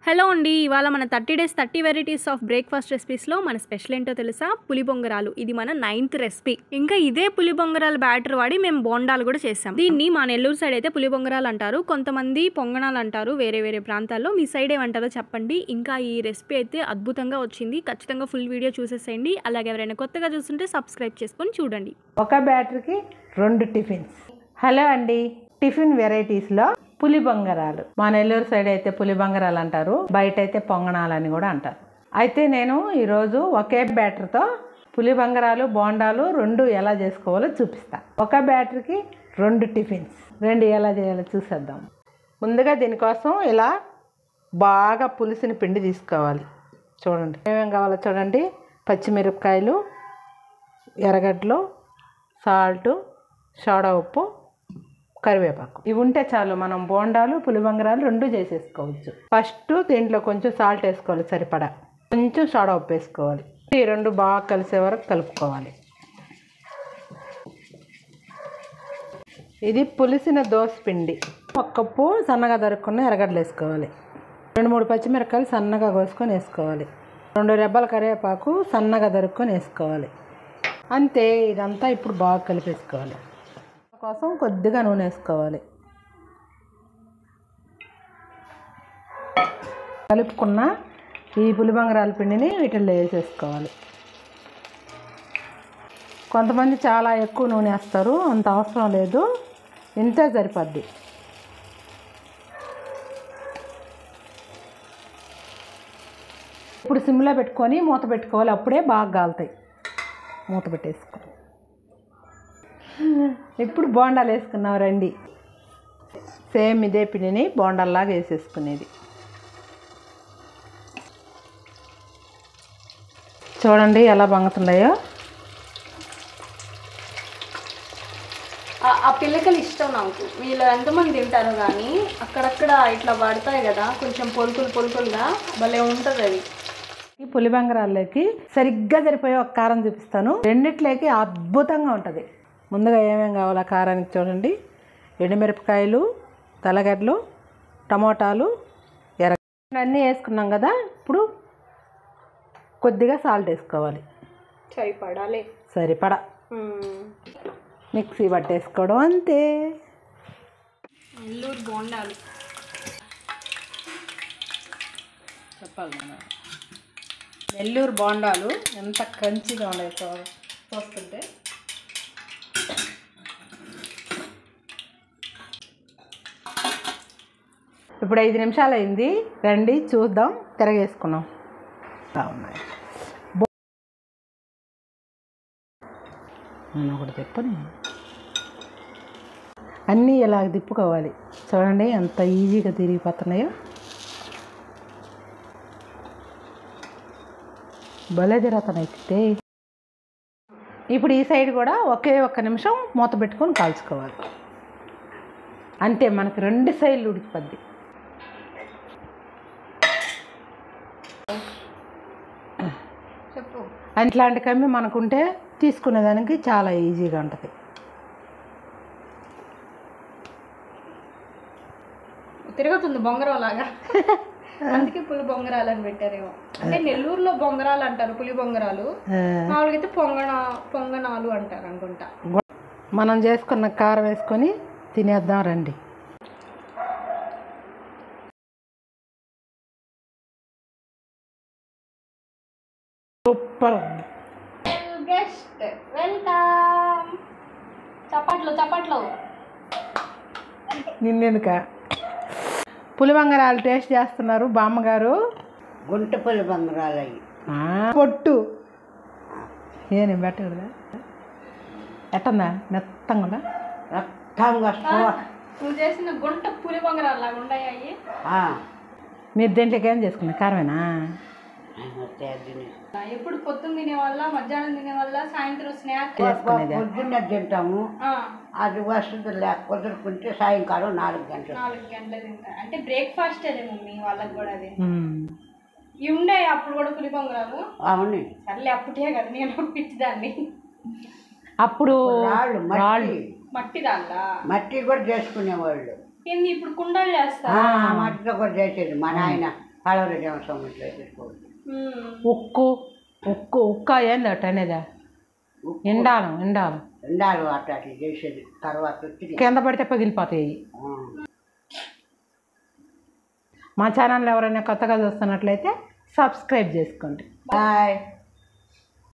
Hello అండి, ఇవాళ మన 30 డేస్ 30 వెరైటీస్ ఆఫ్ బ్రేక్ఫాస్ట్ రెసిపీస్లో మన స్పెషల్ ఏంటో తెలుసా? పులి బొంగరాలు. ఇది మన 9th రెసిపీ. ఇంకా ఇదే పులి బొంగరాలు బ్యాటర్ వాడి మేము బోండాలు కూడా చేసాం. దీన్ని మా నెల్లూరు సైడ్ అయితే పులి బొంగరాలు అంటారు, కొంతమంది పొంగనాలు అంటారు వేరే వేరే ప్రాంతాల్లో. మీ సైడ్ ఏమంటారో చెప్పండి. ఇంకా ఈ రెసిపీ అయితే అద్భుతంగా వచ్చింది. ఖచ్చితంగా ఫుల్ వీడియో చూసేసేయండి. అలాగే ఎవరైనా కొత్తగా చూస్తుంటే సబ్స్క్రైబ్ చేసుకొని చూడండి. ఒక బ్యాటర్కి 2 టిఫిన్స్. హలో అండి, టిఫిన్ వెరైటీస్లో పులి బొంగరాలు. మా నెల్లూరు సైడ్ అయితే పులి బొంగరాలు అంటారు, బయట అయితే పొంగనాలు అని కూడా అంటారు. అయితే నేను ఈరోజు ఒకే బ్యాటర్తో పులి బొంగరాలు బోండాలు 2 ఎలా చేసుకోవాలో చూపిస్తా. ఒక బ్యాటర్కి 2 టిఫిన్స్. 2 ఎలా చేయాలో చూసేద్దాం. ముందుగా దీనికోసం ఇలా బాగా పులిసిన పిండి తీసుకోవాలి. చూడండి ఏమేమి కావాలో చూడండి. పచ్చిమిరపకాయలు, ఎర్రగడ్డలు, సాల్టు, సోడా ఉప్పు, కరివేపాకు. ఇవి ఉంటే చాలు, మనం బోండాలు పులి బొంగరాలు 2 చేసేసుకోవచ్చు. ఫస్ట్ దీంట్లో కొంచెం సాల్ట్ వేసుకోవాలి సరిపడా, కొంచెం సోడా ఉప్పు వేసుకోవాలి. ఈ 2 బాగా కలిసే వరకు కలుపుకోవాలి. ఇది పులిసిన దోస పిండి. 1 కప్పు సన్నగా దొరుకున్న ఎర్రగడ్డలు వేసుకోవాలి. 2-3 పచ్చిమిరపకాయలు సన్నగా కోసుకొని వేసుకోవాలి. 2 రెబ్బల కరివేపాకు సన్నగా దొరుకుని వేసుకోవాలి. అంతే. ఇదంతా ఇప్పుడు బాగా కలిపేసుకోవాలి. కోసం కొద్దిగా నూనె వేసుకోవాలి. కలుపుకున్న ఈ పులి బొంగరాల పిండిని వీటిల్లో వేసేసుకోవాలి. కొంతమంది చాలా ఎక్కువ నూనె వేస్తారు, అంత అవసరం లేదు, ఇంతే సరిపోద్ది. ఇప్పుడు సిమ్లో పెట్టుకొని మూత పెట్టుకోవాలి, అప్పుడే బాగా కాలుతాయి. మూత పెట్టేసుకోవాలి. ఇప్పుడు బోండాలు వేసుకున్నాం రండి. సేమ్ ఇదే పిండిని బోండాల్లాగా వేసేసుకునేది. చూడండి ఎలా పొంగుతున్నాయో. ఆ పిల్లకలు ఇష్టం నాకు. వీళ్ళు ఎంతమంది తింటారు కానీ అక్కడక్కడ ఇట్లా పడతాయి కదా, కొంచెం పొలుకులుగా భలే ఉంటుంది అది. ఈ పులి బొంగరాల్లోకి సరిగ్గా సరిపోయే ఒక కారం చూపిస్తాను. రెండిట్లోకి అద్భుతంగా ఉంటుంది. ముందుగా ఏమేమి కావాలో కారానికి చూడండి. ఎండుమిరపకాయలు, తెల్లగడ్డలు, టమోటాలు, ఎర్రగడ్డలు అన్నీ వేసుకున్నాం కదా. ఇప్పుడు కొద్దిగా సాల్ట్ వేసుకోవాలి. సరిపడా మిక్సీ పట్టేసుకోవడం అంతే. నెల్లూరు బోండాలు చెప్పాలి మనం. నెల్లూరు బోండాలు ఎంత క్రంచీగా ఉన్నాయి చూస్తుంటే. ఇప్పుడు 5 నిమిషాలు అయింది, రండి చూద్దాం. తిరగేసుకున్నాం. బాగున్నాయి. నేను ఒకటి తిప్పని అన్నీ ఇలా తిప్పుకోవాలి. చూడండి ఎంత ఈజీగా తిరిగిపోతున్నాయో. భలే తిరుగుతున్నాయి. ఇప్పుడు ఈ సైడ్ కూడా ఒకే 1 నిమిషం మూత పెట్టుకొని కాల్చుకోవాలి. అంతే, మనకి 2 సైడ్లు ఉడికిపోద్ది. చెప్పు. అట్లాంటి కమ్మి మనకుంటే తీసుకునేదానికి చాలా ఈజీగా ఉంటుంది. తిరుగుతుంది బొంగరం లాగా, అందుకే పులి బొంగరాలు అని పెట్టారేమో. అంటే నెల్లూరులో బొంగరాలు అంటారు, పులి బొంగరాలు. మామూలుగా అయితే పొంగనాలు అంటారు అనుకుంటా. మనం చేసుకున్న కారం వేసుకొని తినేద్దాం రండి. సూపర్. Guest welcome. చప్పట్లు. నిన్నెనుక పులి బొంగరాలు టేస్ట్ చేస్తున్నారు బామ్మగారు. గుంట పులి బొంగరాలు అవి పొట్టు ఏం పెట్టకూడదా? ఎట్టందా మెత్తంగా రక్తంగా నువ్వు చేసిన గుంట పులి బొంగరాలు లాగా ఉన్నాయి. మీరు దేంట్లోకి ఏం చేసుకున్నారు? కారమేనా? ఎప్పుడు పొద్దున్న తినేవాళ్ళ, మధ్యాహ్నం తినేవాళ్ళ, సాయంత్రం స్నాక్స్ పొద్దున్న తింటాము. అది వస్తుంది కుదురుకుంటే సాయంకాలం 4 గంటలు. 4 గంటలు తింటారు. అంటే బ్రేక్ఫాస్ట్ అదే మమ్మీ వాళ్ళకి కూడా. అది ఇవి ఉండే అప్పుడు కూడా పులి బొంగరాలు. అవును, సర్లే అప్పుడే కదా, నేను పిచ్చిదాన్ని. అప్పుడు రాళ్ళు మట్టి రాళ్ళ మట్టి కూడా చేసుకునేవాళ్ళు. ఏంది ఇప్పుడు కుండలు చేస్తా? మట్టితో కూడా చేసేది మా నాయన. అడవరెడ్డి సంవత్సరం తీసుకోవచ్చు. ఉక్కు ఉక్కు ఉక్క ఏంది అట్ట అనేదా? ఎండాలం ఎండాలం ఎండాలు అట్లా అట్లా చేసేది. తర్వాత వచ్చి కింద పడితే పగిలిపోతాయి. మా ఛానల్ ఎవరైనా కొత్తగా చూస్తున్నట్లయితే సబ్స్క్రైబ్ చేసుకోండి. బాయ్.